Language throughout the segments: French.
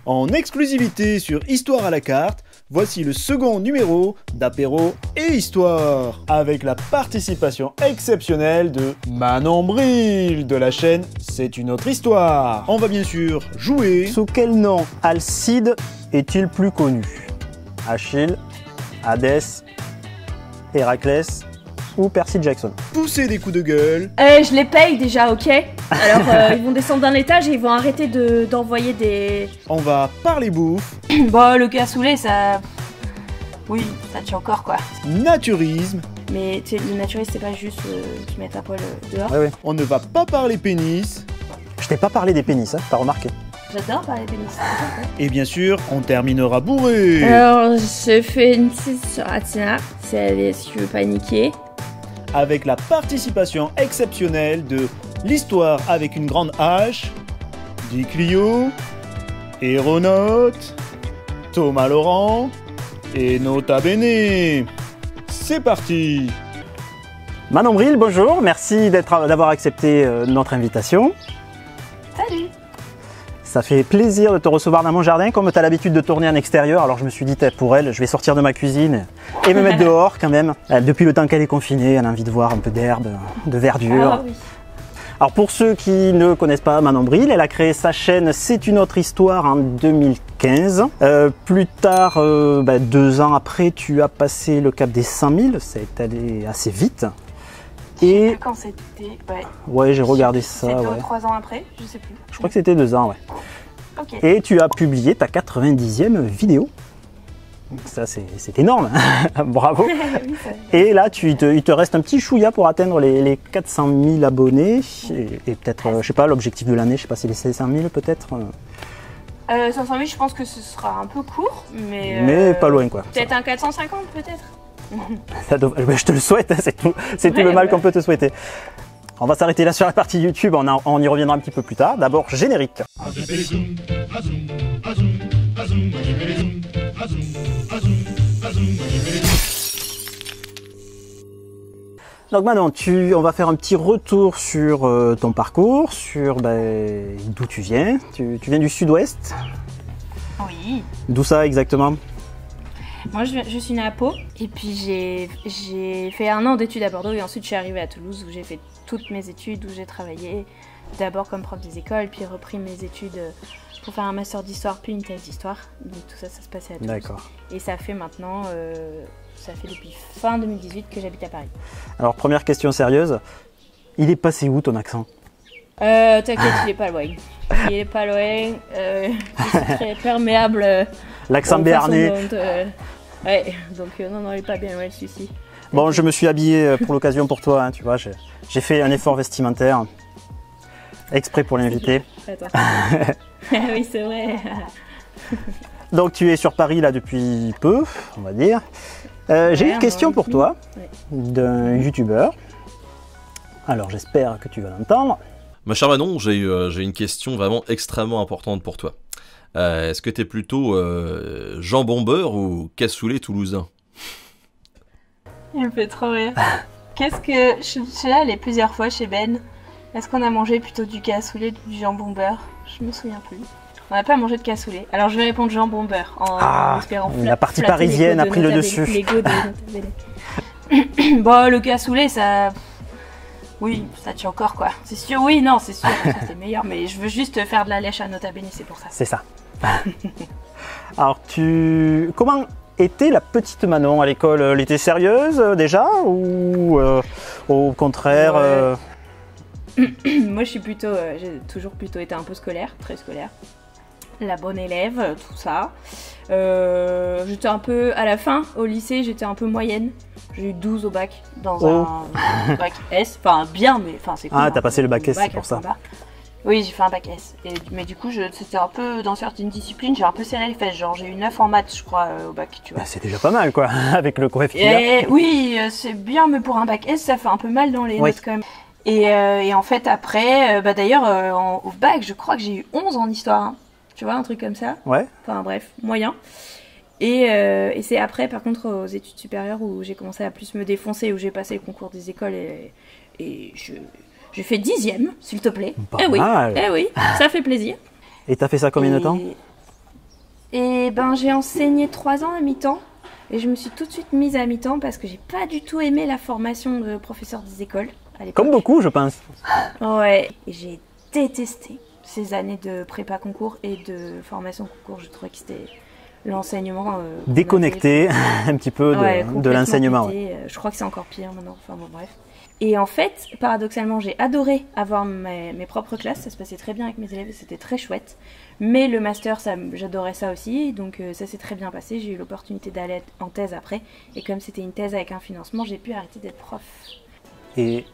En exclusivité sur Histoire à la carte, voici le second numéro d'Apéro et Histoire, avec la participation exceptionnelle de Manon Bril de la chaîne C'est une autre histoire. On va bien sûr jouer. Sous quel nom Alcide est-il plus connu? Achille, Hadès, Héraclès ou Percy Jackson? Pousser des coups de gueule. Je les paye déjà, ok? Alors, ils vont descendre d'un étage et ils vont arrêter d'envoyer des... On va parler bouffe. Bon, le cassoulet, ça... Oui, ça tue encore, quoi. Naturisme. Mais tu sais, le naturiste, c'est pas juste qui met un poil dehors. Ouais. On ne va pas parler pénis. Je t'ai pas parlé des pénis, hein, t'as remarqué? J'adore parler pénis. Et bien sûr, on terminera bourré. Alors, je fais une petite sur Atina, si elle est, si tu veux paniquer. Avec la participation exceptionnelle de l'histoire avec une grande H, Di Clio, Aéronaute, Thomas Laurent et Nota Bene. C'est parti. Manon Bril, bonjour, merci d'avoir accepté notre invitation. Salut. Ça fait plaisir de te recevoir dans mon jardin, comme tu as l'habitude de tourner en extérieur. Alors je me suis dit, pour elle, je vais sortir de ma cuisine et me mettre dehors quand même. Depuis le temps qu'elle est confinée, elle a envie de voir un peu d'herbe, de verdure. Ah oui. Alors pour ceux qui ne connaissent pas Manon Bril, elle a créé sa chaîne C'est une autre histoire en 2015. Plus tard, 2 ans après, tu as passé le cap des 100 000, ça est allé assez vite. Et quand c'était... Ouais, j'ai regardé ça. C'était ouais. 3 ans après, je sais plus. Je crois que c'était 2 ans, ouais. Ok. Et tu as publié ta 90e vidéo. Ça, c'est énorme. Bravo. Oui, Et là, il te reste un petit chouïa pour atteindre les 400 000 abonnés. Et peut-être, je sais pas, l'objectif de l'année, je sais pas si les 500 000 peut-être. 500 000, je pense que ce sera un peu court, mais... Mais pas loin, quoi. Peut-être un 450, peut-être. Je te le souhaite, hein, c'est tout le mal qu'on peut te souhaiter. On va s'arrêter là sur la partie YouTube, on y reviendra un petit peu plus tard. D'abord, générique. Donc maintenant, on va faire un petit retour sur ton parcours, sur d'où tu viens. Tu viens du sud-ouest? Oui. D'où ça exactement? Moi, je suis née à Pau, et puis j'ai fait 1 an d'études à Bordeaux, et ensuite je suis arrivée à Toulouse, où j'ai fait toutes mes études, où j'ai travaillé d'abord comme prof des écoles, puis repris mes études pour faire un master d'histoire, puis une thèse d'histoire. Donc tout ça, ça se passait à Toulouse. D'accord. Et ça fait maintenant, ça fait depuis fin 2018 que j'habite à Paris. Alors, première question sérieuse, il est passé où ton accent? T'inquiète, il est pas loin. Il est pas loin, je suis très perméable. L'accent béarnais. Ouais, donc non, il est pas bien loin celui-ci. Bon, je me suis habillé pour l'occasion pour toi, hein, tu vois, j'ai fait un effort vestimentaire, exprès pour l'inviter. Attends. Oui, c'est vrai. Donc tu es sur Paris là depuis peu, on va dire. J'ai une question pour toi, d'un youtubeur. Alors j'espère que tu vas l'entendre. Ma chère Manon, j'ai une question vraiment extrêmement importante pour toi. Est-ce que tu es plutôt jambon beurre ou cassoulet toulousain? Il me fait trop rire. Qu'est-ce que... Je suis allée plusieurs fois chez Ben. Est-ce qu'on a mangé plutôt du cassoulet ou du jambon beurre? Je me souviens plus. On n'a pas mangé de cassoulet. Alors je vais répondre jambon beurre en espérant la partie parisienne a pris le dessus. Bon, le cassoulet, ça... Oui, ça tue encore, quoi. C'est sûr, oui, non, c'est sûr, c'est meilleur, mais je veux juste faire de la lèche à Nota Bene, c'est pour ça. C'est ça. Alors, comment était la petite Manon à l'école? Elle était sérieuse déjà ou au contraire Moi, j'ai toujours plutôt été un peu scolaire, très scolaire. La bonne élève, tout ça. J'étais un peu, à la fin, au lycée, j'étais un peu moyenne. J'ai eu 12 au bac, dans un bac S. Enfin, bien, mais c'est cool. Ah, t'as passé le bac S, c'est pour ça. Oui, j'ai fait un bac S. Mais du coup, c'était un peu, dans certaines disciplines, j'ai un peu serré les fesses. Genre, j'ai eu 9 en maths, je crois, au bac, tu vois. C'est déjà pas mal, quoi, avec le coefficient. Oui, c'est bien, mais pour un bac S, ça fait un peu mal dans les notes, quand même. Et en fait, après, d'ailleurs, au bac, je crois que j'ai eu 11 en histoire, hein. Tu vois, un truc comme ça. Ouais. Enfin bref, moyen. Et c'est après, par contre, aux études supérieures où j'ai commencé à plus me défoncer, où j'ai passé le concours des écoles et j'ai fait 10e, s'il te plaît. Pas mal. Eh oui, ça fait plaisir. Et t'as fait ça combien de temps? Et ben j'ai enseigné 3 ans à mi-temps. Et je me suis tout de suite mise à mi-temps parce que j'ai pas du tout aimé la formation de professeur des écoles à l'époque. Comme beaucoup, je pense. Ouais, et j'ai détesté ces années de prépa concours et de formation concours. Je trouvais que c'était l'enseignement... déconnecté un petit peu de l'enseignement. Ouais. Je crois que c'est encore pire maintenant, enfin bon bref. Et en fait, paradoxalement, j'ai adoré avoir mes propres classes, ça se passait très bien avec mes élèves, c'était très chouette. Mais le master, j'adorais ça aussi, donc ça s'est très bien passé, j'ai eu l'opportunité d'aller en thèse après. Et comme c'était une thèse avec un financement, j'ai pu arrêter d'être prof. Et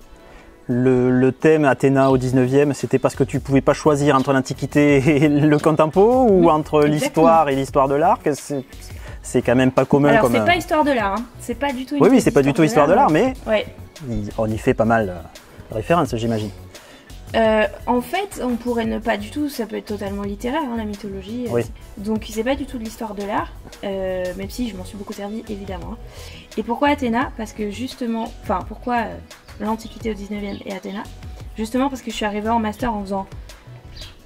le thème Athéna au 19e, c'était parce que tu pouvais pas choisir entre l'Antiquité et le Contempo, ou entre l'histoire et l'histoire de l'art? C'est quand même pas commun. Alors comme c'est pas histoire de l'art, hein. C'est pas du tout. Oui, c'est pas du tout histoire de l'art, mais ouais. On y fait pas mal de références, j'imagine. En fait, on pourrait ne pas du tout, ça peut être totalement littéraire, hein, la mythologie. Oui. Donc c'est pas du tout de l'histoire de l'art, même si je m'en suis beaucoup servi évidemment. Et pourquoi Athéna? Parce que justement, enfin pourquoi l'Antiquité au 19e et Athéna? Justement parce que je suis arrivée en master en faisant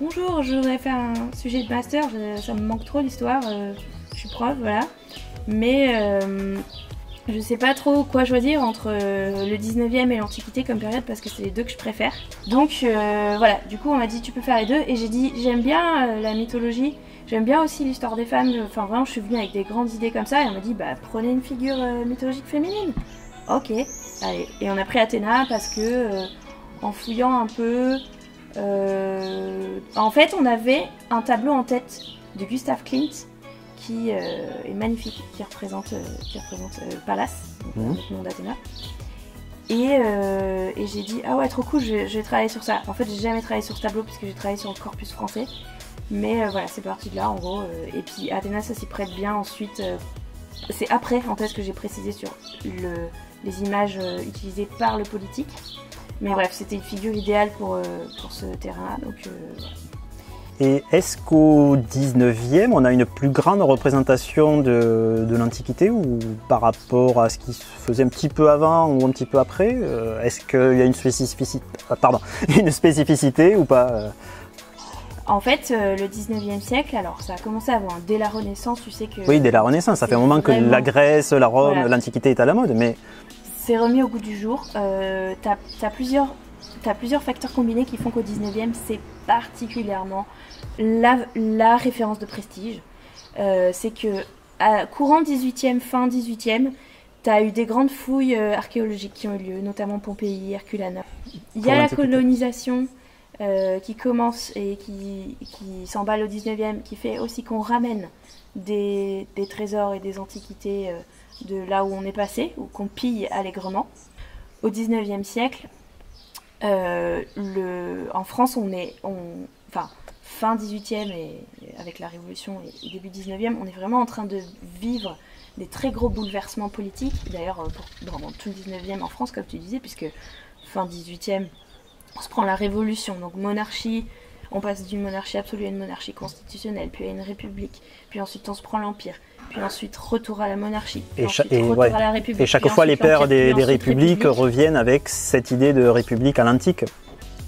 bonjour, je voudrais faire un sujet de master, ça me manque trop l'histoire, je suis prof, voilà. Mais je sais pas trop quoi choisir entre le 19e et l'Antiquité comme période parce que c'est les deux que je préfère. Donc voilà, du coup on m'a dit tu peux faire les deux et j'ai dit j'aime bien la mythologie, j'aime bien aussi l'histoire des femmes, enfin vraiment je suis venue avec des grandes idées comme ça et on m'a dit bah prenez une figure mythologique féminine. Ok, allez. Et on a pris Athéna parce que en fouillant un peu, en fait on avait un tableau en tête de Gustav Klimt qui est magnifique, qui représente Pallas, donc le nom d'Athéna. Et j'ai dit ah ouais trop cool, je vais travailler sur ça. En fait j'ai jamais travaillé sur ce tableau puisque j'ai travaillé sur le corpus français. Mais voilà, c'est parti de là en gros. Et puis Athéna ça s'y prête bien ensuite. C'est après en thèse que j'ai précisé sur les images utilisées par le politique. Mais bref, c'était une figure idéale pour ce terrain-là. Donc voilà. Et est-ce qu'au 19e, on a une plus grande représentation de l'Antiquité ou par rapport à ce qui se faisait un petit peu avant ou un petit peu après? Est-ce qu'il y a une spécificité ou pas? En fait, le 19e siècle, alors ça a commencé avant, dès la Renaissance, tu sais que... Oui, dès la Renaissance, ça fait un moment que la Grèce, la Rome, voilà. L'Antiquité est à la mode, mais... C'est remis au goût du jour. T'as plusieurs facteurs combinés qui font qu'au 19e, c'est particulièrement la référence de prestige. C'est que courant 18e, fin 18e, tu as eu des grandes fouilles archéologiques qui ont eu lieu, notamment Pompéi, Herculano. Il y a la colonisation qui commence et qui s'emballe au 19e, qui fait aussi qu'on ramène des trésors et des antiquités de là où on est passé, ou qu'on pille allègrement. Au 19e siècle, en France, fin 18e et avec la Révolution et début 19e, on est vraiment en train de vivre des très gros bouleversements politiques. D'ailleurs, dans tout le 19e en France, comme tu disais, puisque fin 18e, on se prend la Révolution, donc monarchie, on passe d'une monarchie absolue à une monarchie constitutionnelle, puis à une république, puis ensuite on se prend l'Empire, puis ensuite retour à la monarchie, puis à la République. Et chaque fois les pères des républiques reviennent avec cette idée de république à l'antique.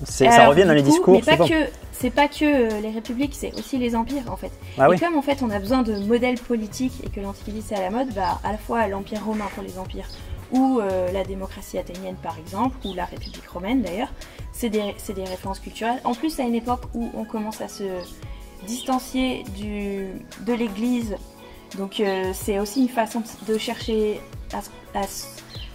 Ça revient dans les discours. Mais c'est pas que les républiques, c'est aussi les empires en fait. Ah, et comme en fait on a besoin de modèles politiques et que l'Antiquité c'est à la mode, bah, à la fois l'Empire romain pour les empires ou la démocratie athénienne par exemple, ou la République romaine d'ailleurs, c'est des références culturelles. En plus à une époque où on commence à se distancier de l'Église, donc c'est aussi une façon de chercher à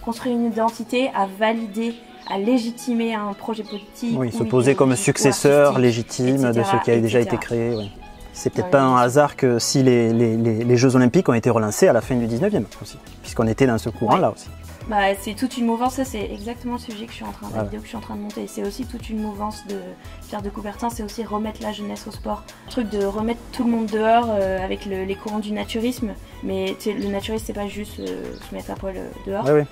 construire une identité, à valider, à légitimer un projet politique. Oui, se poser comme successeur légitime de ce qui a déjà été créé. Oui. C'est peut-être pas un hasard que si les Jeux Olympiques ont été relancés à la fin du 19e aussi, puisqu'on était dans ce courant-là aussi. Bah, c'est toute une mouvance, ça c'est exactement le sujet que je suis en train de, la vidéo que je suis en train de monter. C'est aussi toute une mouvance de Pierre de Coubertin, c'est aussi remettre la jeunesse au sport. Le truc de remettre tout le monde dehors avec les courants du naturisme. Mais le naturisme c'est pas juste se mettre à poil dehors. Oui.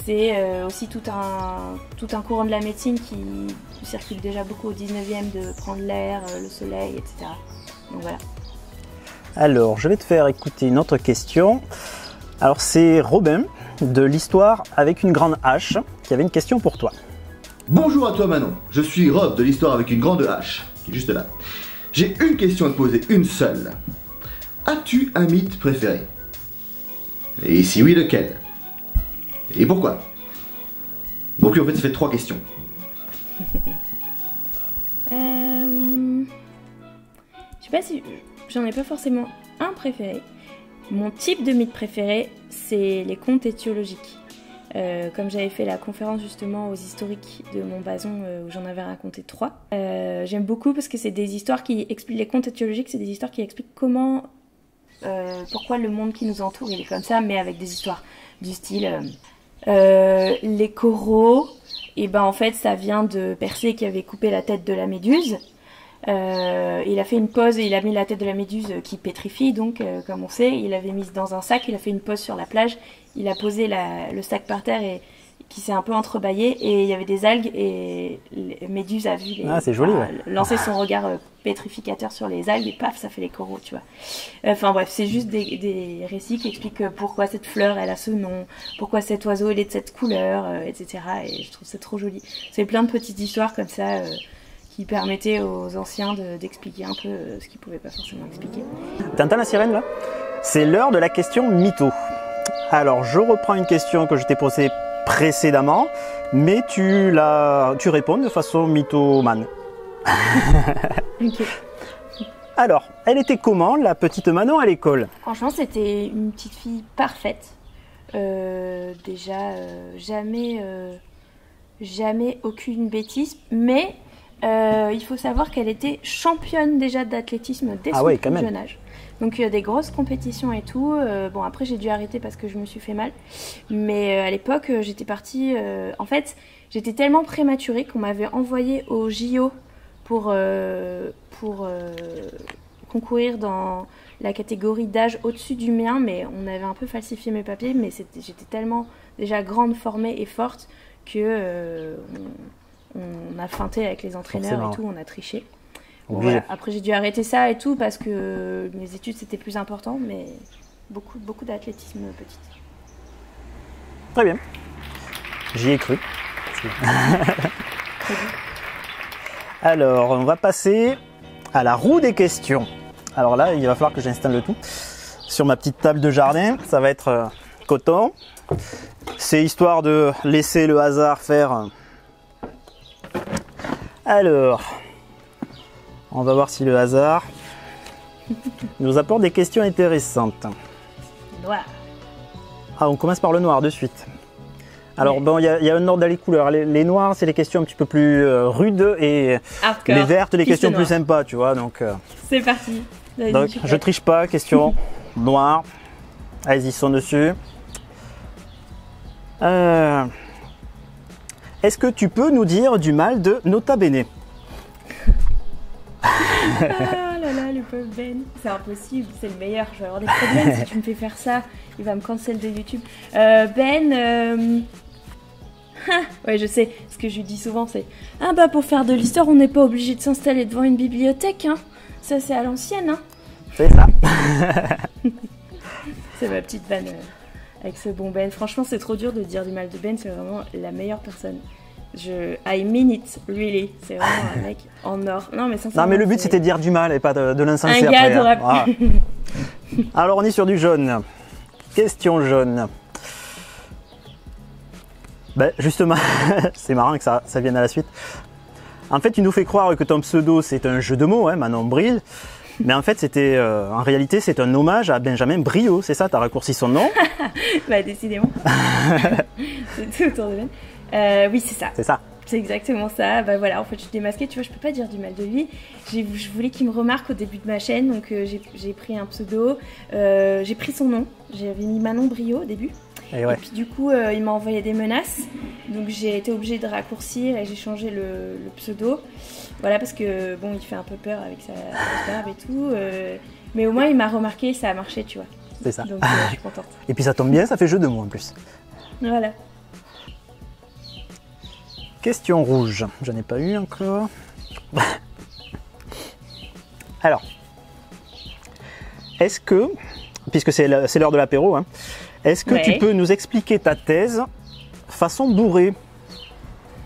C'est aussi tout un courant de la médecine qui circule déjà beaucoup au 19e, de prendre l'air, le soleil, etc. Donc voilà. Alors, je vais te faire écouter une autre question. Alors, c'est Robin de l'Histoire avec une grande H qui avait une question pour toi. Bonjour à toi Manon, je suis Rob de l'Histoire avec une grande H, qui est juste là. J'ai une question à te poser, une seule. as-tu un mythe préféré? Et si oui, lequel? Et pourquoi? Donc lui, en fait, ça fait 3 questions. Je sais pas si... J'en ai pas forcément un préféré. Mon type de mythe préféré, c'est les contes étiologiques. Comme j'avais fait la conférence justement aux historiques de Montbazon où j'en avais raconté 3. J'aime beaucoup parce que c'est des histoires qui expliquent... Les contes étiologiques, c'est des histoires qui expliquent comment... pourquoi le monde qui nous entoure il est comme ça, mais avec des histoires du style... les coraux, et ben en fait ça vient de Persée qui avait coupé la tête de la méduse. Il a fait une pause et il a mis la tête de la méduse qui pétrifie, donc comme on sait, il l'avait mise dans un sac, il a fait une pause sur la plage, il a posé le sac par terre et qui s'est un peu entrebâillé et il y avait des algues et Méduse a vu c'est joli, lancer son regard pétrificateur sur les algues et paf, ça fait les coraux, tu vois. Enfin bref, c'est juste des récits qui expliquent pourquoi cette fleur elle a ce nom, pourquoi cet oiseau il est de cette couleur, etc. Et je trouve ça trop joli. C'est plein de petites histoires comme ça qui permettaient aux anciens d'expliquer un peu ce qu'ils pouvaient pas forcément expliquer. T'entends la sirène là? C'est l'heure de la question mytho. Alors je reprends une question que je t'ai posée précédemment, mais tu réponds de façon mythomane. Ok. Alors, elle était comment la petite Manon à l'école? Franchement, c'était une petite fille parfaite. Jamais aucune bêtise, mais il faut savoir qu'elle était championne déjà d'athlétisme dès son plus jeune âge. Donc des grosses compétitions et tout. Bon, après j'ai dû arrêter parce que je me suis fait mal. Mais à l'époque, j'étais partie... en fait, j'étais tellement prématurée qu'on m'avait envoyée au JO pour concourir dans la catégorie d'âge au-dessus du mien. Mais on avait un peu falsifié mes papiers. Mais j'étais tellement déjà grande, formée et forte que on a feinté avec les entraîneurs et tout. On a triché. Bon, voilà. Après j'ai dû arrêter ça et tout parce que mes études c'était plus important, mais beaucoup d'athlétisme petite. Très bien, j'y ai cru. Alors on va passer à la roue des questions. Alors là il va falloir que j'installe le tout sur ma petite table de jardin, ça va être coton. C'est histoire de laisser le hasard faire. Alors... on va voir si le hasard nous apporte des questions intéressantes. Noir. Ah, on commence par le noir de suite. Alors, bon, il y a un ordre dans les couleurs. Les noirs, c'est les questions un petit peu plus rudes et hardcore. Les vertes, les questions plus sympas, tu vois. Donc, c'est parti. Donc, je triche pas. Question noire. Allez-y, sont dessus. Est-ce que tu peux nous dire du mal de Nota Bene? Ah là là, le pauvre Ben. C'est impossible, c'est le meilleur. Je vais avoir des problèmes si tu me fais faire ça. Il va me cancel de YouTube. Ouais, je sais. Ce que je lui dis souvent, c'est ah bah pour faire de l'histoire, on n'est pas obligé de s'installer devant une bibliothèque. Hein. Ça, c'est à l'ancienne. Hein. C'est ça. C'est ma petite vanne avec ce bon Ben. Franchement, c'est trop dur de dire du mal de Ben. C'est vraiment la meilleure personne. I mean it, really. C'est vraiment un mec en or. Non, mais sincèrement. Non, mais le but c'était de dire du mal et pas de l'incenser après. Un gars après. Voilà. Alors, on est sur du jaune. Question jaune. Ben, justement, c'est marrant que ça vienne à la suite. En fait, tu nous fais croire que ton pseudo c'est un jeu de mots, hein, Manon Bril. Mais en fait, en réalité, c'est un hommage à Benjamin Briot, c'est ça? T'as raccourci son nom? Bah, décidément. C'est tout autour de Ben. Oui, c'est ça. C'est ça. C'est exactement ça. Bah voilà, en fait, je suis démasquée. Tu vois, je peux pas dire du mal de lui. Je voulais qu'il me remarque au début de ma chaîne, donc j'ai pris un pseudo. J'ai pris son nom. J'avais mis Manon Briot au début. Et puis du coup, il m'a envoyé des menaces. Donc j'ai été obligée de raccourcir et j'ai changé le pseudo. Voilà, parce que bon, il fait un peu peur avec sa barbe et tout. Mais au moins, il m'a remarqué, ça a marché, tu vois. C'est ça. Donc je suis contente. Et puis ça tombe bien, ça fait jeu de mots en plus. Voilà. Question rouge. J'en ai pas eu encore. Alors, est-ce que, puisque c'est l'heure de l'apéro, hein, est-ce que tu peux nous expliquer ta thèse façon bourrée?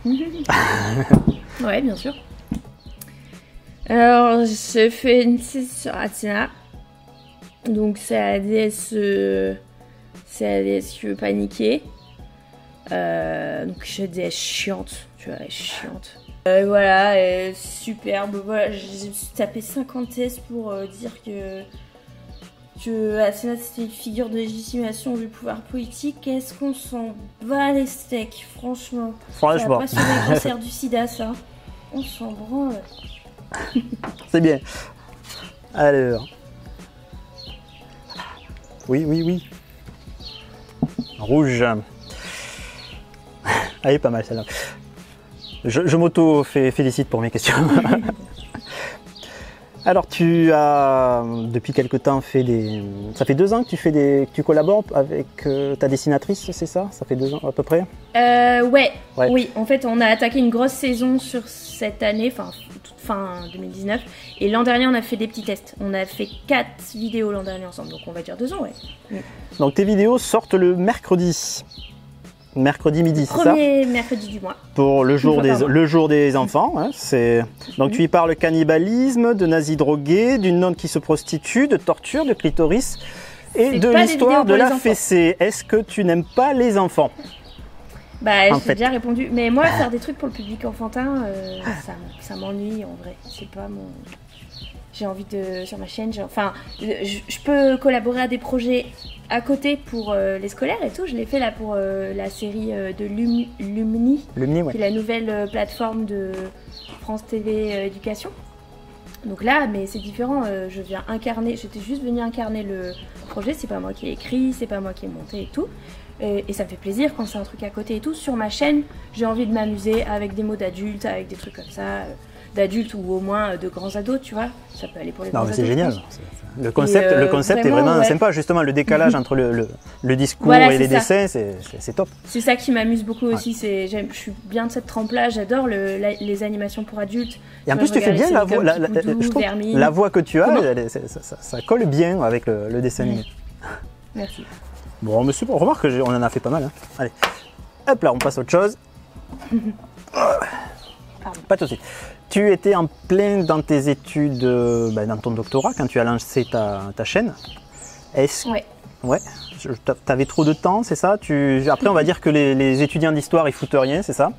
Ouais, bien sûr. Alors, j'ai fait une thèse sur Athéna. Donc c'est la déesse, qui veut paniquer. Donc je déesse chiante, tu vois, elle est chiante. Voilà, superbe. Voilà, j'ai tapé 50 tests pour dire que Athéna c'était une figure de légitimation du pouvoir politique. Qu'est-ce qu'on s'en bat les steaks, franchement. Ça va pas sur les cancers du sida, ça. On s'en branle. C'est bien. Alors. Oui. Rouge. Elle est pas mal celle-là. Je m'auto-félicite pour mes questions. Alors tu as depuis quelque temps fait des... Ça fait 2 ans que tu collabores avec ta dessinatrice, c'est ça? Ça fait 2 ans à peu près? Ouais. Oui, en fait on a attaqué une grosse saison sur cette année, toute fin 2019. Et l'an dernier on a fait des petits tests. On a fait 4 vidéos l'an dernier ensemble, donc on va dire 2 ans, ouais. Donc tes vidéos sortent le mercredi midi, c'est ça? Premier mercredi du mois. Pour le jour des enfants. Hein, donc tu y parles cannibalisme, de nazis drogués, d'une nonne qui se prostitue, de torture, de clitoris et de l'histoire de la fessée. Est-ce que tu n'aimes pas les enfants? J'ai déjà répondu. Mais moi, faire des trucs pour le public enfantin, ça m'ennuie en vrai. C'est pas mon... J'ai envie de... Sur ma chaîne, je peux collaborer à des projets à côté pour les scolaires et tout. Je l'ai fait là pour la série de Lumni, qui est la nouvelle plateforme de France TV Éducation. Donc là, mais c'est différent. J'étais juste venue incarner le projet. C'est pas moi qui ai écrit, c'est pas moi qui ai monté et tout. Et ça me fait plaisir quand c'est un truc à côté et tout. Sur ma chaîne, j'ai envie de m'amuser avec des mots d'adultes, avec des trucs comme ça. D'adultes ou au moins de grands ados, tu vois. Ça peut aller pour les grands ados. Non, mais c'est génial. Le concept est vraiment sympa, justement, le décalage entre le discours et les dessins, c'est top. C'est ça qui m'amuse beaucoup aussi, je suis bien de cette trempe-là, j'adore les animations pour adultes. Et en plus, tu fais bien la voix, je trouve, la voix que tu as, ça colle bien avec le dessin animé. Merci. Bon, mais super, remarque qu'on en a fait pas mal. Hein. Allez, hop là, on passe à autre chose. Pas de soucis. Tu étais en plein dans tes études, dans ton doctorat, quand tu as lancé ta chaîne. Ouais. T'avais trop de temps, c'est ça? Après, on va dire que les étudiants d'histoire, ils foutent rien, c'est ça?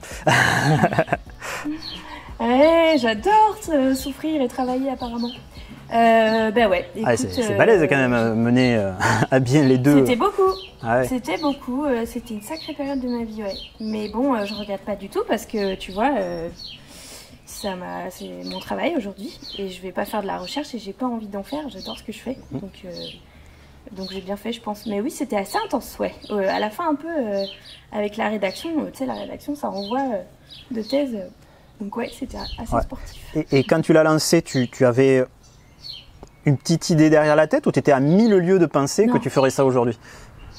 J'adore souffrir et travailler, apparemment. Ouais, écoute, c'est balèze quand même, mener à bien les deux. C'était beaucoup. C'était beaucoup. C'était une sacrée période de ma vie, ouais. Mais bon, je regrette pas du tout parce que, tu vois... c'est mon travail aujourd'hui et je vais pas faire de la recherche et j'ai pas envie d'en faire, j'adore ce que je fais, donc j'ai bien fait, je pense. Mais oui, c'était assez intense, ouais. À la fin un peu avec la rédaction, tu sais, la rédaction ça renvoie de thèse, donc ouais, c'était assez sportif. Et quand tu l'as lancé, tu avais une petite idée derrière la tête ou tu étais à 1000 lieues de penser que tu ferais ça aujourd'hui?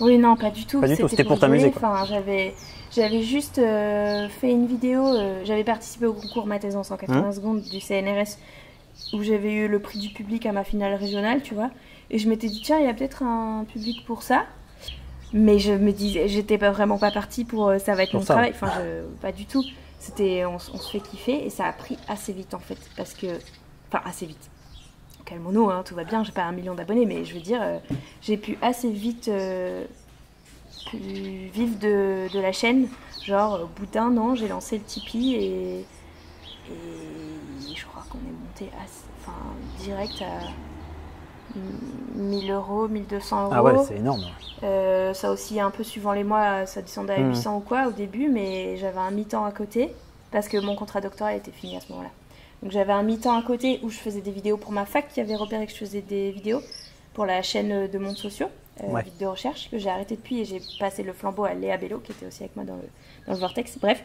Oui, non, pas du tout. Pas du tout, c'était pour t'amuser. J'avais juste fait une vidéo, j'avais participé au concours Ma thèse en 180 secondes du CNRS où j'avais eu le prix du public à ma finale régionale, tu vois. Et je m'étais dit, tiens, il y a peut-être un public pour ça. Mais je me disais, j'étais vraiment pas partie pour ça va être mon travail. Enfin, pas du tout. On se fait kiffer et ça a pris assez vite en fait. Assez vite. Calmons-nous, hein, tout va bien, j'ai pas 1 million d'abonnés, mais je veux dire, j'ai pu assez vite... vivre de la chaîne, genre au bout d'1 an j'ai lancé le Tipeee et je crois qu'on est monté direct à 1000 euros, 1200 euros. Ah ouais, c'est énorme. Ça aussi un peu suivant les mois, ça descendait à 800 ou quoi au début, mais j'avais un mi-temps à côté parce que mon contrat doctoral était fini à ce moment-là. Donc j'avais un mi-temps à côté où je faisais des vidéos pour ma fac qui avait repéré que je faisais des vidéos pour la chaîne de Mondes Sociaux. Vide de recherche que j'ai arrêté depuis et j'ai passé le flambeau à Léa Bello qui était aussi avec moi dans le Vortex, bref.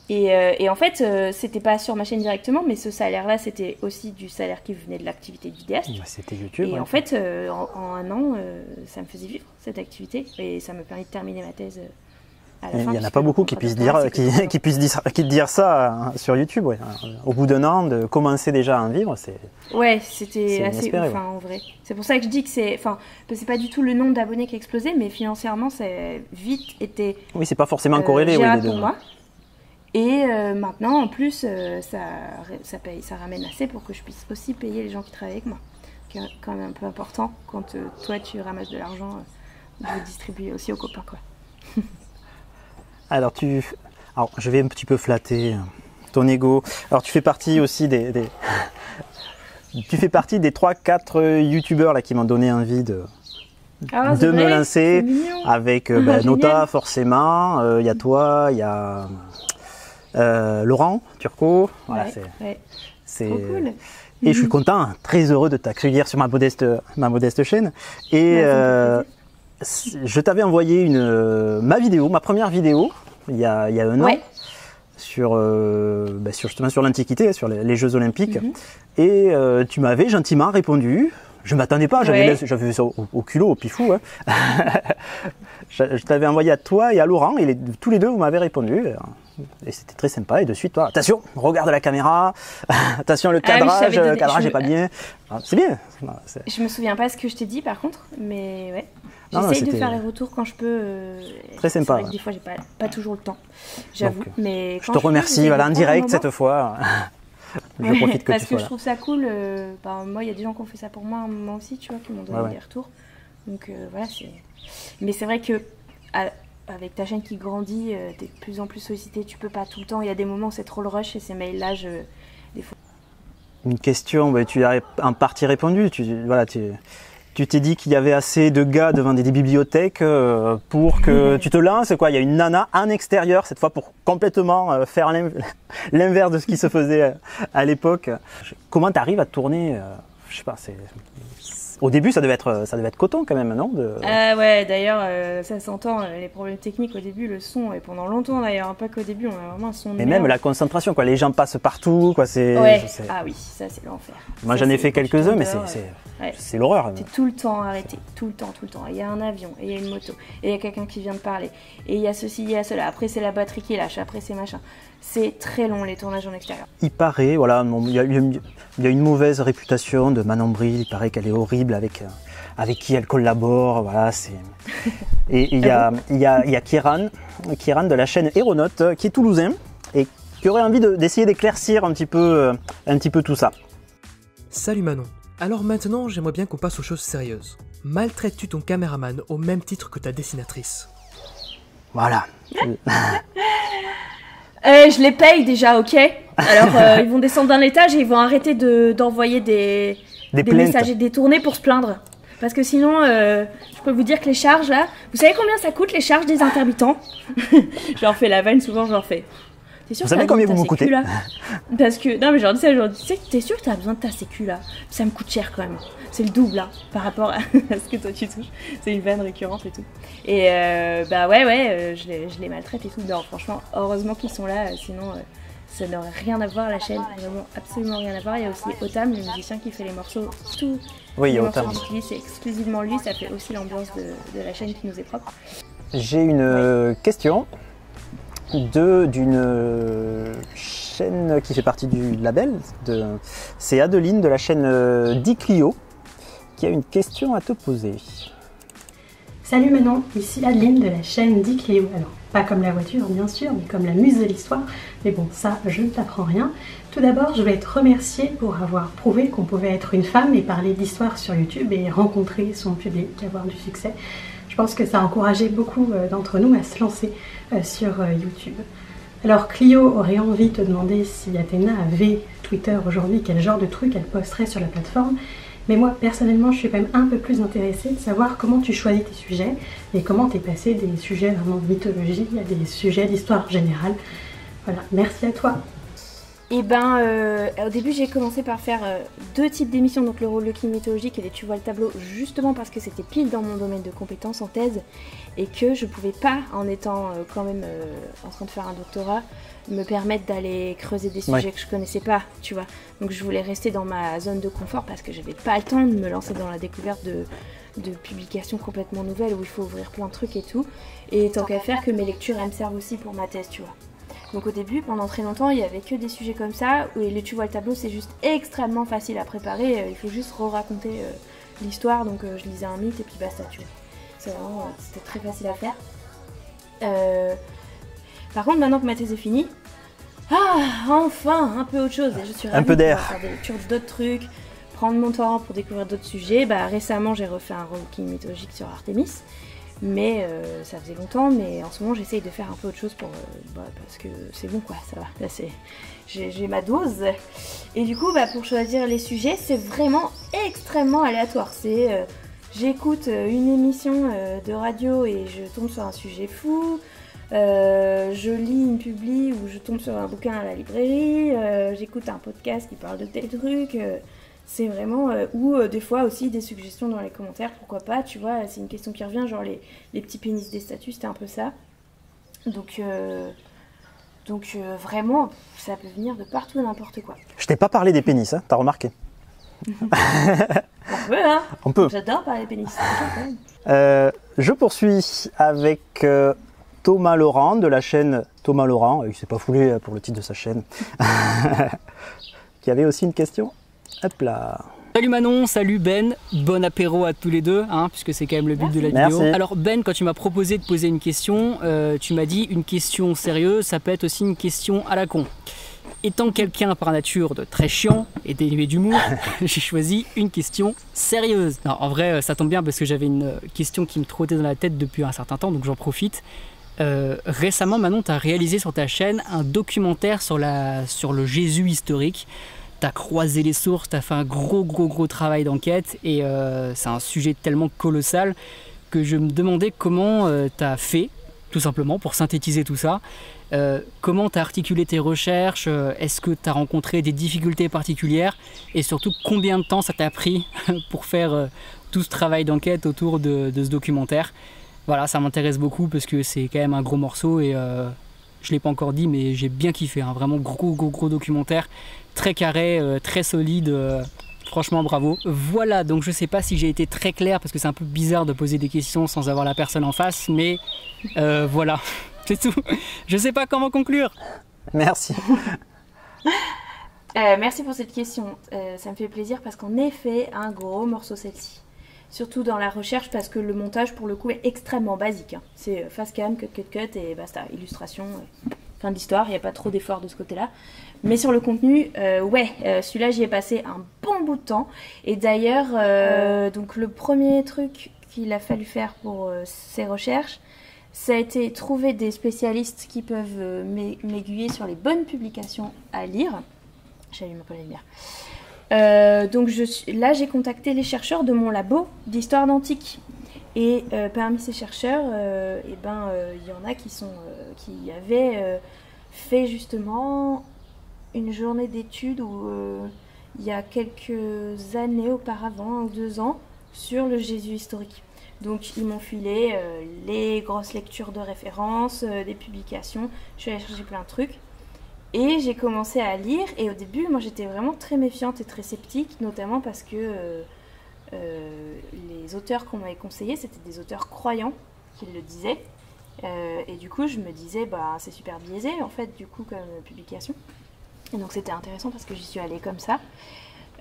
Et en fait, c'était pas sur ma chaîne directement, mais ce salaire-là, c'était aussi du salaire qui venait de l'activité de vidéaste. C'était YouTube. Et en fait, en 1 an, ça me faisait vivre cette activité et ça me permet de terminer ma thèse à la fin. Il n'y en a pas beaucoup qui puissent dire ça sur YouTube. Ouais. Au bout d'1 an, de commencer déjà à en vivre, c'est... Ouais, c'était assez ouf en vrai. C'est pour ça que je dis que c'est pas du tout le nombre d'abonnés qui a explosé, mais financièrement, c'est vite été... Oui, c'est pas forcément corrélé. Pour moi. Et maintenant, en plus, ça ramène assez pour que je puisse aussi payer les gens qui travaillent avec moi. quand même un peu important quand toi tu ramasses de l'argent de distribuer aussi aux copains, quoi. Alors je vais un petit peu flatter ton ego. Alors tu fais partie aussi tu fais partie des 3-4 youtubeurs là qui m'ont donné envie de me lancer avec Nota forcément, il y a toi, il y a Laurent Turcot, voilà, c'est trop cool. Et je suis content, très heureux de t'accueillir sur ma modeste chaîne. Et je t'avais envoyé ma première vidéo il y a un an justement sur l'Antiquité, sur les Jeux Olympiques. Et tu m'avais gentiment répondu. Je ne m'attendais pas, j'avais fait ça au culot, au pifou. Hein. Je t'avais envoyé à toi et à Laurent, et tous les deux, vous m'avez répondu. Et c'était très sympa. Et de suite, toi, attention, regarde la caméra, attention, le cadrage, le cadrage n'est pas bien. C'est bien. Je me souviens pas ce que je t'ai dit, par contre, mais ouais. J'essaye de faire les retours quand je peux. Très sympa. C'est vrai que des fois, j'ai pas toujours le temps, j'avoue. Mais je te remercie, en direct cette fois. Je profite que parce tu sois que là. je trouve ça cool. Moi, il y a des gens qui ont fait ça pour moi à un moment aussi, tu vois, qui m'ont donné des retours. Donc voilà, mais c'est vrai que avec ta chaîne qui grandit, t'es de plus en plus sollicité. Tu peux pas tout le temps. Il y a des moments où c'est trop le rush et ces mails-là, des fois. Une question, tu as en partie répondu. Tu t'es dit qu'il y avait assez de gars devant des bibliothèques pour que tu te lances. Il y a une nana en extérieur, cette fois pour complètement faire l'inverse de ce qui se faisait à l'époque. Comment tu arrives à tourner je sais pas, au début, ça devait être coton quand même, non ouais, d'ailleurs, ça s'entend, les problèmes techniques au début, le son, et pendant longtemps d'ailleurs, pas qu'au début, on a vraiment un son de Et merde. même la concentration, les gens passent partout, Ah oui, ça c'est l'enfer. Moi j'en ai fait quelques-uns, mais c'est l'horreur. T'es tout le temps arrêté, tout le temps. Il y a un avion, et il y a une moto, et il y a quelqu'un qui vient de parler, et il y a ceci, il y a cela, après c'est la batterie qui lâche, après c'est machin. C'est très long les tournages en extérieur. Il paraît, il y a une mauvaise réputation de Manon Bril, il paraît qu'elle est horrible avec qui elle collabore, voilà, Et il y a Kieran de la chaîne Aéronaute, qui est toulousain, et qui aurait envie d'essayer d'éclaircir un petit peu tout ça. Salut Manon, alors maintenant j'aimerais bien qu'on passe aux choses sérieuses. Maltraites-tu ton caméraman au même titre que ta dessinatrice? Voilà. Je les paye déjà, ok. Alors ils vont descendre d'un étage et ils vont arrêter d'envoyer des messages détournés pour se plaindre. Parce que sinon, je peux vous dire que les charges là, vous savez combien ça coûte les charges des intermittents? Je leur fais la vanne souvent, je leur fais. T'es sûr vous savez combien vous me coûtez là? Parce que non mais genre dis ça, genre t'es sûr que t'as besoin de ta sécu là? Ça me coûte cher quand même. C'est le double là par rapport à ce que toi tu touches. C'est une vanne récurrente et tout. Et je les maltraite et tout. Non franchement, heureusement qu'ils sont là, sinon ça n'aurait rien à voir la chaîne, vraiment absolument rien à voir. Il y a aussi Otam, le musicien qui fait les morceaux, tous les morceaux que j'utilise, c'est exclusivement lui, ça fait aussi l'ambiance de la chaîne qui nous est propre. J'ai une question d'une chaîne qui fait partie du label, c'est Adeline de la chaîne Diclio qui a une question à te poser. Salut Manon, ici Adeline de la chaîne Diclio. Alors, pas comme la voiture bien sûr, mais comme la muse de l'histoire. Mais bon, ça, je ne t'apprends rien. Tout d'abord, je voulais te remercier pour avoir prouvé qu'on pouvait être une femme et parler d'histoire sur YouTube et rencontrer son public, avoir du succès. Je pense que ça a encouragé beaucoup d'entre nous à se lancer sur YouTube. Alors Clio aurait envie de te demander si Athéna avait Twitter aujourd'hui, quel genre de truc elle posterait sur la plateforme. Mais moi, personnellement, je suis quand même un peu plus intéressée de savoir comment tu choisis tes sujets et comment tu es passé des sujets vraiment de mythologie à des sujets d'histoire générale. Voilà, merci à toi. Et au début, j'ai commencé par faire 2 types d'émissions, donc le rôle de king mythologique et les Tu vois le tableau, justement parce que c'était pile dans mon domaine de compétences en thèse et que je pouvais pas, en étant quand même en train de faire un doctorat, me permettre d'aller creuser des sujets que je connaissais pas, tu vois. Donc je voulais rester dans ma zone de confort parce que j'avais pas le temps de me lancer dans la découverte de publications complètement nouvelles où il faut ouvrir plein de trucs et tout. Et tant qu'à faire que mes lectures, elles me servent aussi pour ma thèse, tu vois. Donc au début, pendant très longtemps, il n'y avait que des sujets comme ça, où Tu vois le tableau, c'est juste extrêmement facile à préparer, il faut juste re-raconter l'histoire, donc je lisais un mythe et puis basta, tu vois. C'était très facile à faire. Par contre, maintenant que ma thèse est finie, enfin, un peu autre chose, et je suis ravie de pouvoir faire des lectures d'autres trucs, prendre mon temps pour découvrir d'autres sujets. Récemment, j'ai refait un Walking mythologique sur Artémis, mais ça faisait longtemps. Mais en ce moment, j'essaye de faire un peu autre chose parce que c'est bon, quoi, ça va. Là, j'ai ma dose. Et du coup, pour choisir les sujets, c'est vraiment extrêmement aléatoire. J'écoute une émission de radio et je tombe sur un sujet fou. Je lis une publi ou je tombe sur un bouquin à la librairie. J'écoute un podcast qui parle de tel truc. C'est vraiment... ou des fois aussi des suggestions dans les commentaires, pourquoi pas, tu vois. C'est une question qui revient, genre les petits pénis des statues, c'était un peu ça. Donc vraiment, ça peut venir de partout et n'importe quoi. Je t'ai pas parlé des pénis, hein, t'as remarqué? On peut, hein. On peut. J'adore parler des pénis. Je poursuis avec Thomas Laurent de la chaîne Thomas Laurent. Il s'est pas foulé pour le titre de sa chaîne. Qui avait aussi une question. Hop là. Salut Manon, salut Ben, bon apéro à tous les deux, puisque c'est quand même le but de la vidéo. Merci. Alors Ben, quand tu m'as proposé de poser une question, tu m'as dit une question sérieuse, ça peut être aussi une question à la con. Étant quelqu'un par nature de très chiant et dénué d'humour, j'ai choisi une question sérieuse. Non, en vrai, ça tombe bien parce que j'avais une question qui me trottait dans la tête depuis un certain temps, donc j'en profite. Récemment, Manon, tu as réalisé sur ta chaîne un documentaire sur le Jésus historique. Tu as croisé les sources, tu as fait un gros travail d'enquête et c'est un sujet tellement colossal que je me demandais comment tu as fait, tout simplement, pour synthétiser tout ça. Comment tu as articulé tes recherches, est-ce que tu as rencontré des difficultés particulières et surtout combien de temps ça t'a pris pour faire tout ce travail d'enquête autour de ce documentaire. Voilà, ça m'intéresse beaucoup parce que c'est quand même un gros morceau et je ne l'ai pas encore dit mais j'ai bien kiffé, vraiment gros documentaire, très carré, très solide, franchement bravo. Voilà, donc je ne sais pas si j'ai été très clair parce que c'est un peu bizarre de poser des questions sans avoir la personne en face, mais voilà. C'est tout. Je sais pas comment conclure. Merci. Merci pour cette question. Ça me fait plaisir parce qu'en effet, un gros morceau celle-ci. Surtout dans la recherche parce que le montage pour le coup est extrêmement basique. C'est face cam, cut et basta. Illustration, fin de l'histoire. Il n'y a pas trop d'efforts de ce côté-là. Mais sur le contenu, celui-là j'y ai passé un bon bout de temps. Et d'ailleurs, donc le premier truc qu'il a fallu faire pour ces recherches, ça a été trouver des spécialistes qui peuvent m'aiguiller sur les bonnes publications à lire. J'allume un peu la lumière. Donc là, j'ai contacté les chercheurs de mon labo d'histoire d'antique. Et parmi ces chercheurs, il y en a qui avaient fait justement une journée d'études il y a quelques années auparavant, 1 ou 2 ans, sur le Jésus historique. Donc ils m'ont filé les grosses lectures de référence, des publications, je suis allée chercher plein de trucs et j'ai commencé à lire et au début moi j'étais vraiment très méfiante et très sceptique, notamment parce que les auteurs qu'on m'avait conseillés c'était des auteurs croyants qui le disaient et du coup je me disais c'est super biaisé en fait du coup comme publication et donc c'était intéressant parce que j'y suis allée comme ça.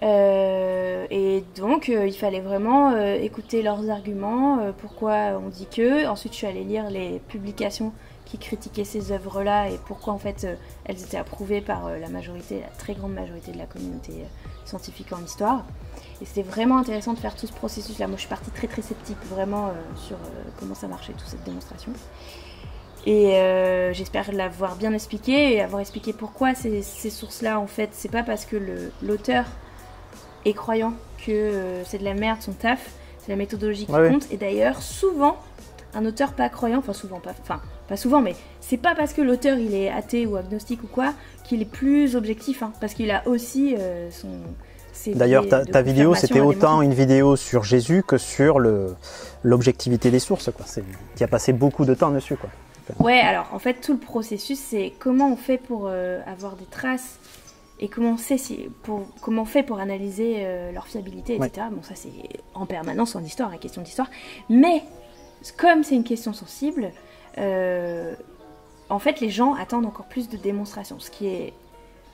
Et donc il fallait vraiment écouter leurs arguments, pourquoi on dit que. Ensuite je suis allée lire les publications qui critiquaient ces œuvres-là et pourquoi en fait elles étaient approuvées par la très grande majorité de la communauté scientifique en histoire. Et c'était vraiment intéressant de faire tout ce processus-là. Moi je suis partie très sceptique vraiment sur comment ça marchait toute cette démonstration. Et j'espère l'avoir bien expliqué et avoir expliqué pourquoi ces sources-là en fait c'est pas parce que l'auteur et croyant que c'est de la merde son taf, c'est la méthodologie qui compte. Et d'ailleurs, souvent, un auteur pas croyant, pas souvent, mais c'est pas parce que l'auteur il est athée ou agnostique ou quoi qu'il est plus objectif, parce qu'il a aussi D'ailleurs, ta vidéo, c'était autant une vidéo sur Jésus que sur l'objectivité des sources, quoi. Tu as passé beaucoup de temps dessus, quoi. Ouais, alors en fait, tout le processus, c'est comment on fait pour avoir des traces. Et comment on fait pour analyser leur fiabilité, etc. Bon, ça c'est en permanence en histoire, la question d'histoire. Mais comme c'est une question sensible, en fait les gens attendent encore plus de démonstrations. Ce qui est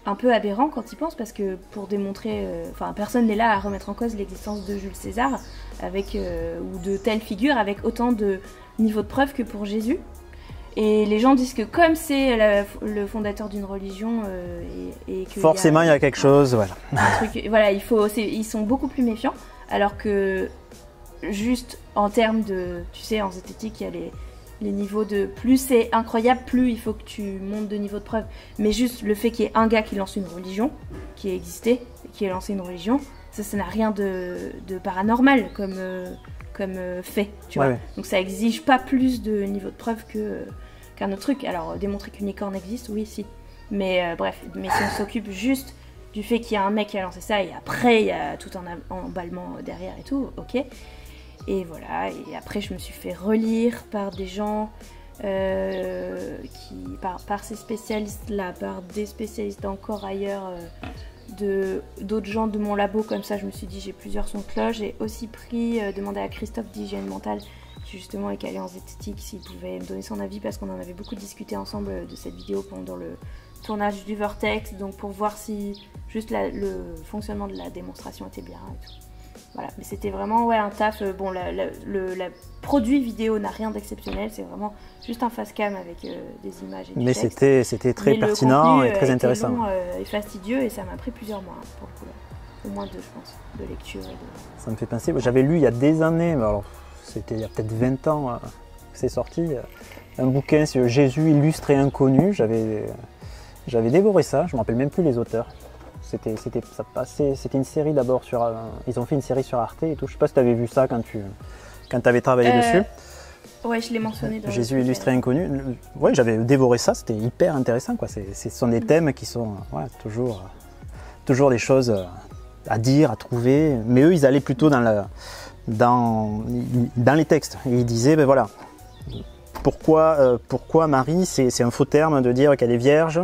un peu aberrant quand ils pensent parce que pour démontrer... personne n'est là à remettre en cause l'existence de Jules César ou de telle figure avec autant de niveau de preuve que pour Jésus. Et les gens disent que comme c'est le fondateur d'une religion et que forcément il y a quelque chose, voilà. Un truc, voilà, ils sont beaucoup plus méfiants, alors que juste en termes de, tu sais, en zététique, il y a les niveaux de plus c'est incroyable, plus il faut que tu montes de niveau de preuve. Mais juste le fait qu'il y ait un gars qui lance une religion, qui a existé, qui a lancé une religion, ça n'a rien de paranormal comme fait, tu vois. Donc ça exige pas plus de niveau de preuve qu'un autre truc. Alors démontrer qu'une licorne existe, oui, si. Mais bref, mais si on s'occupe juste du fait qu'il y a un mec qui a lancé ça et après il y a tout un emballement derrière et tout, ok. Et voilà, et après je me suis fait relire par des gens par ces spécialistes-là, par des spécialistes encore ailleurs, d'autres gens de mon labo, comme ça je me suis dit j'ai plusieurs sons de cloche. J'ai aussi demandé à Christophe d'Hygiène Mentale, qui justement est calé en zététique, s'il pouvait me donner son avis, parce qu'on en avait beaucoup discuté ensemble de cette vidéo pendant le tournage du Vortex, donc pour voir si juste le fonctionnement de la démonstration était bien et tout. Voilà, mais c'était vraiment un taf. Bon, le produit vidéo n'a rien d'exceptionnel, c'est vraiment juste un face-cam avec des images et du mais texte. c'était très pertinent et très intéressant. Long, et fastidieux, et ça m'a pris plusieurs mois pour le coup, au moins 2 je pense, de lecture. Ça me fait penser, j'avais lu il y a des années, mais alors c'était il y a peut-être 20 ans que c'est sorti, un bouquin sur Jésus illustre et inconnu. J'avais dévoré ça, je ne me rappelle même plus les auteurs. C'était une série d'abord ils ont fait une série sur Arte et tout. Je sais pas si tu avais vu ça quand tu avais travaillé dessus. Ouais, je l'ai mentionné dans Jésus illustré inconnu. Ouais, j'avais dévoré ça, c'était hyper intéressant quoi. Ce sont des thèmes qui sont toujours des choses à dire, à trouver. Mais eux, ils allaient plutôt dans les textes. Et ils disaient ben voilà, pourquoi Marie, c'est un faux terme de dire qu'elle est vierge.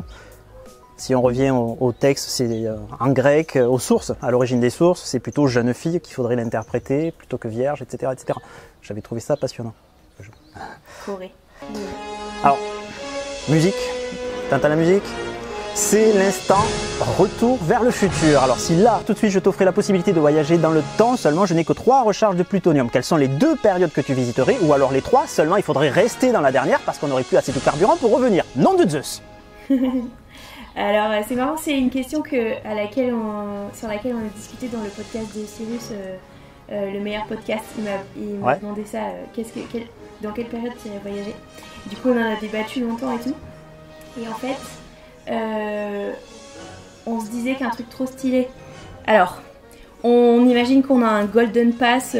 Si on revient au texte, c'est en grec, aux sources, à l'origine des sources, c'est plutôt jeune fille qu'il faudrait l'interpréter plutôt que vierge, etc. etc. J'avais trouvé ça passionnant. Corée. Alors, musique, t'entends la musique? C'est l'instant retour vers le futur. Alors si là, tout de suite, je t'offrais la possibilité de voyager dans le temps, seulement je n'ai que 3 recharges de plutonium. Quelles sont les 2 périodes que tu visiterais? Ou alors les 3, seulement il faudrait rester dans la dernière parce qu'on n'aurait plus assez de carburant pour revenir. Nom de Zeus. Alors c'est marrant, c'est une question sur laquelle on a discuté dans le podcast de Cyrus, le meilleur podcast. Il m'a demandé ça, dans quelle période tu irais voyager. Du coup on en a débattu longtemps et tout. Et en fait, on se disait qu'un truc trop stylé. Alors, on imagine qu'on a un golden pass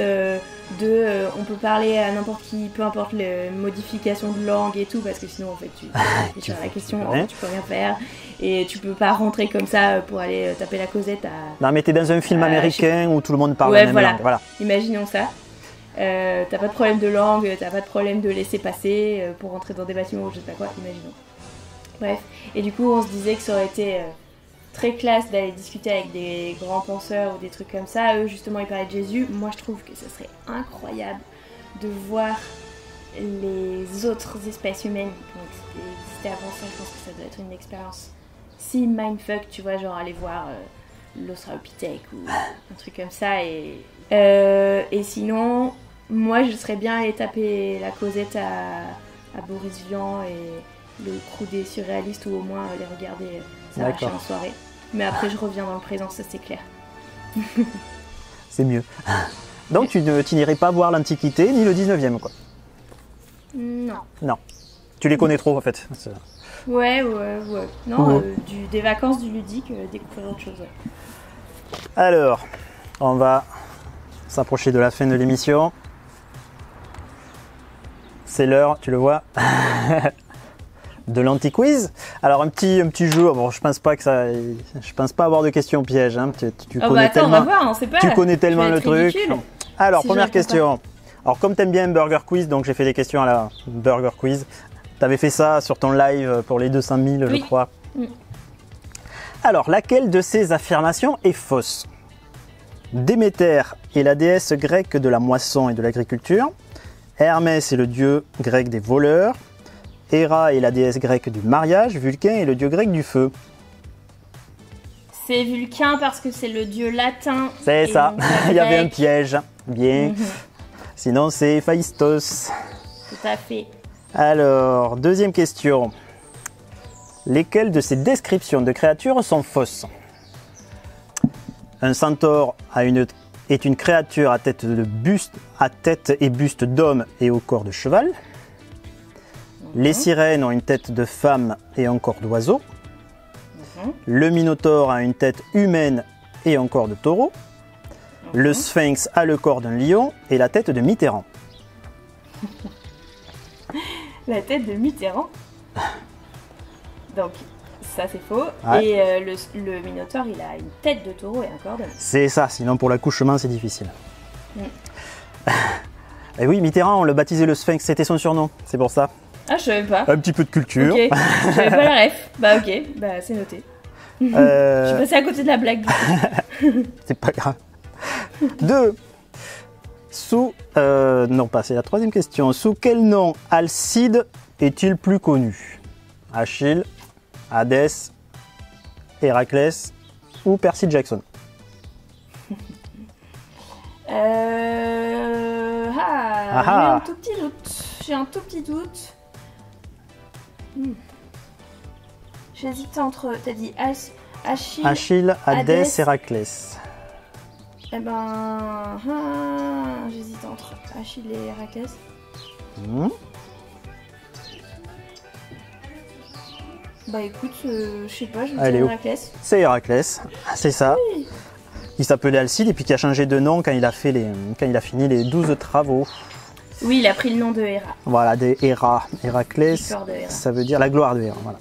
on peut parler à n'importe qui, peu importe la modification de langue et tout, parce que sinon en fait tu la question, tu peux rien faire et tu peux pas rentrer comme ça pour aller taper la causette à... Non mais t'es dans un film américain où tout le monde parle la même langue, voilà. Imaginons ça. T'as pas de problème de langue, t'as pas de problème de laisser passer pour rentrer dans des bâtiments ou je sais pas quoi, imaginons. Bref, et du coup on se disait que ça aurait été très classe d'aller discuter avec des grands penseurs ou des trucs comme ça. Eux justement ils parlaient de Jésus. Moi je trouve que ce serait incroyable de voir les autres espèces humaines qui ont existé avant ça. Je pense que ça doit être une expérience si mindfuck, tu vois, genre aller voir l'Australopithèque ou un truc comme ça. Et sinon, moi je serais bien allée taper la causette à Boris Vian et le crew des surréalistes, ou au moins les regarder s'arracher en soirée. Mais après je reviens dans le présent, ça c'est clair. C'est mieux. Donc tu n'irais pas voir l'Antiquité ni le 19e quoi? Non. Tu les connais trop en fait. Ouais. Non, des vacances, du ludique, découvrir autre chose. Ouais. Alors, on va s'approcher de la fin de l'émission. C'est l'heure, tu le vois, de l'anti-quiz. Alors un petit jeu. Bon, je pense pas avoir de questions pièges. Hein. Tu connais attends, tellement, on va voir, on sait pas. Tu connais tellement le truc. Ridicule. Alors première question. Alors comme t'aimes bien Burger Quiz, donc j'ai fait des questions à la Burger Quiz. T'avais fait ça sur ton live pour les 200 000, je crois. Alors, laquelle de ces affirmations est fausse? Déméter est la déesse grecque de la moisson et de l'agriculture. Hermès est le dieu grec des voleurs. Héra est la déesse grecque du mariage. Vulcain est le dieu grec du feu. C'est Vulcain parce que c'est le dieu latin. C'est ça, il y avait un piège. Bien. Sinon, c'est Héphaïstos. Tout à fait. Alors, deuxième question. Lesquelles de ces descriptions de créatures sont fausses? Un centaure est une créature à tête et buste d'homme et au corps de cheval. Les sirènes ont une tête de femme et un corps d'oiseau. Le minotaure a une tête humaine et un corps de taureau. Le sphinx a le corps d'un lion et la tête de Mitterrand. La tête de Mitterrand. Donc, ça c'est faux. Ouais. Et le minotaure, il a une tête de taureau et un corps d'homme. C'est ça, sinon pour l'accouchement c'est difficile. Et oui, Mitterrand, on le baptisait le sphinx, c'était son surnom, c'est pour ça. Ah, je savais pas. Un petit peu de culture. Ok, j'avais pas la ref. Bah ok, bah c'est noté. Je suis passée à côté de la blague. Du coup. C'est pas grave. 2. Non pas, c'est la troisième question. Sous quel nom Alcide est-il plus connu? Achille, Hadès, Héraclès ou Percy Jackson? J'ai un tout petit doute. J'ai un tout petit doute. J'hésite entre. T'as dit Achille, Hadès, Héraclès. Eh ben. J'hésite entre Achille et Héraclès. Bah écoute, je sais pas, je vais dire Héraclès. C'est Héraclès, c'est ça. Oui. Il s'appelait Alcide et puis qui a changé de nom quand il a fini les 12 travaux. Oui, il a pris le nom de Héra. Voilà, des Héra. Héraclès, ça veut dire la gloire de Héra. Voilà.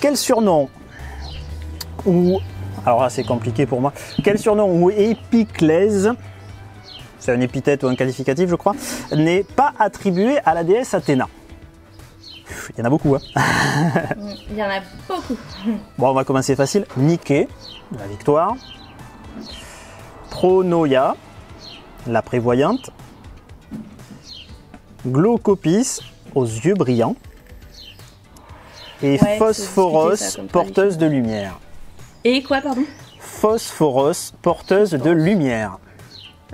Quel surnom alors là c'est compliqué pour moi. Quel surnom ou épiclèse, c'est un épithète ou un qualificatif je crois, n'est pas attribué à la déesse Athéna? Il y en a beaucoup, hein. Il y en a beaucoup. Bon, on va commencer facile. Niké, la victoire. Pronoia, la prévoyante. Glaucopis, aux yeux brillants. Et Phosphoros, porteuse de lumière. Et quoi, pardon? Phosphoros, porteuse de lumière.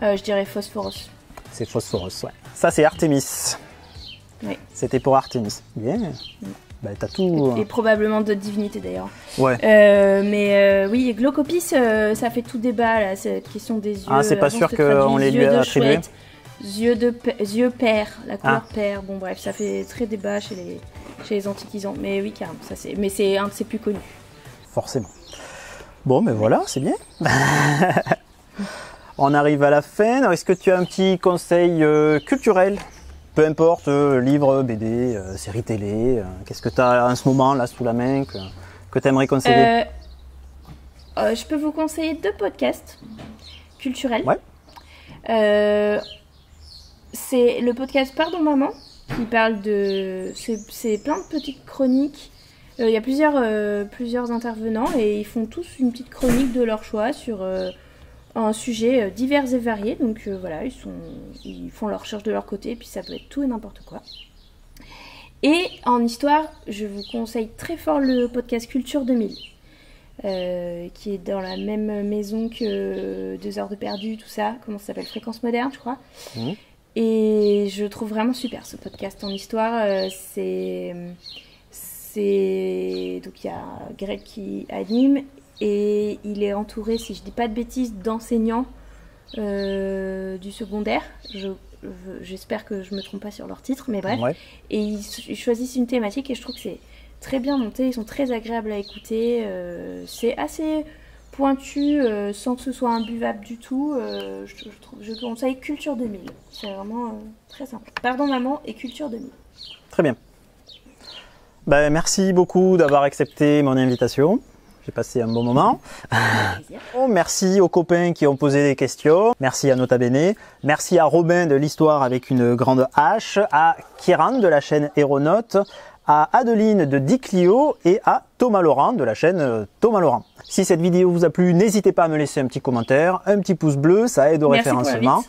Je dirais Phosphoros. C'est Phosphoros, ouais. Ça, c'est Artémis. Oui. C'était pour Artémis. Bien. Bah, t'as tout. Et probablement d'autres divinités d'ailleurs. Ouais. Oui, Glaucopis, ça fait tout débat là, cette question des yeux. Ah, c'est pas sûr qu'on les lui a attribués. Yeux pair, la couleur pair. Bon, bref, ça fait très débat chez les antiquisants. Mais oui, carrément, mais c'est un de ses plus connus. Forcément. Bon, mais voilà, c'est bien. On arrive à la fin. Est-ce que tu as un petit conseil culturel? Peu importe, livre, BD, série télé, qu'est-ce que tu as en ce moment là sous la main que tu aimerais conseiller? Je peux vous conseiller 2 podcasts culturels. Ouais. C'est le podcast Pardon Maman, qui parle de... C'est plein de petites chroniques. Il y a plusieurs intervenants et ils font tous une petite chronique de leur choix sur... un sujet divers et varié, donc voilà, ils font leur recherche de leur côté, puis ça peut être tout et n'importe quoi. Et en histoire, je vous conseille très fort le podcast Culture 2000, qui est dans la même maison que 2 heures de perdu, tout ça, comment ça s'appelle, Fréquence Moderne, je crois. Et je trouve vraiment super ce podcast en histoire, donc il y a Greg qui anime, et il est entouré, si je dis pas de bêtises, d'enseignants du secondaire. J'espère que je me trompe pas sur leur titre, mais bref. Ouais. Et ils choisissent une thématique et je trouve que c'est très bien monté. Ils sont très agréables à écouter. C'est assez pointu, sans que ce soit imbuvable du tout. Je conseille Culture 2000. C'est vraiment très simple. Pardon Maman et Culture 2000. Très bien. Ben, merci beaucoup d'avoir accepté mon invitation. J'ai passé un bon moment. Merci aux copains qui ont posé des questions. Merci à Nota Bene. Merci à Robin de l'Histoire avec une grande H. À Kieran de la chaîne Aéronaute. À Adeline de Diclio et à Thomas Laurent de la chaîne Thomas Laurent. Si cette vidéo vous a plu, n'hésitez pas à me laisser un petit commentaire, un petit pouce bleu, ça aide au référencement.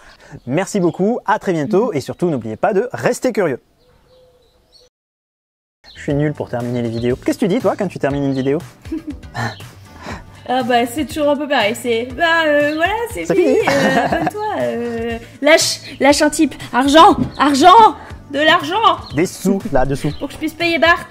Merci beaucoup, à très bientôt et surtout n'oubliez pas de rester curieux. Je suis nul pour terminer les vidéos. Qu'est-ce que tu dis toi quand tu termines une vidéo? Ah bah c'est toujours un peu pareil, voilà, c'est fini, abonne-toi, lâche un type, argent, De l'argent Des sous, là-dessous. pour que je puisse payer Bart.